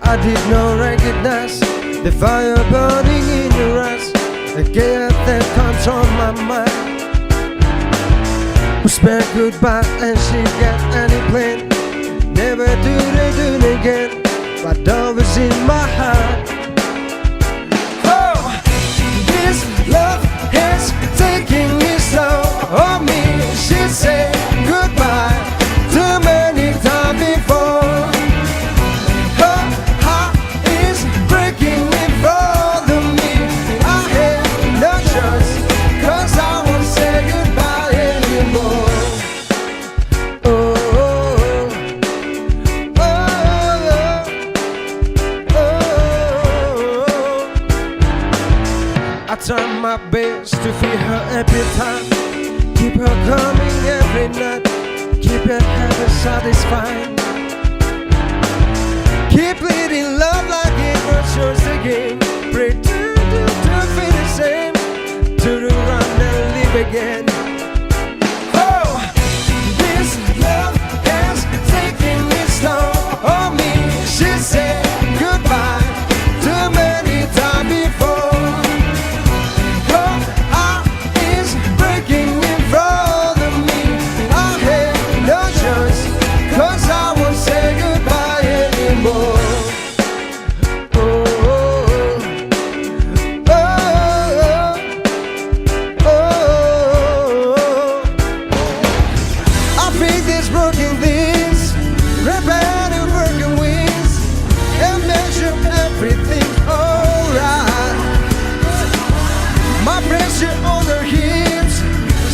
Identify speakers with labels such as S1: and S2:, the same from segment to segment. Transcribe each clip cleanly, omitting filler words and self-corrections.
S1: I did not recognize the fire burning in your eyes. The gate that comes on my mind. We spent goodbye and she got any plan. Never do it again, but always in my heart. Oh, this love is taking me slow on me. She said goodbye too many times before. Her heart is breaking in front of me. I have no choice, 'cause I won't say goodbye anymore. Oh, oh, oh, oh. I try my best to feel her every time. Keep her coming every night. Keep her happy, satisfied. Keep leading love like it was yours again. Pretend to feel the same. To run and live again. Oh, this love is taking me slow on me. She said goodbye too many times before. Her heart is breaking in front of me. I have no choice, 'cause I won't say goodbye anymore. Oh, oh, oh, oh. I fix these broken things, repair the broken wings, and make sure everything's alright. My pressure on her hips,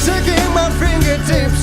S1: shaking my fingertips.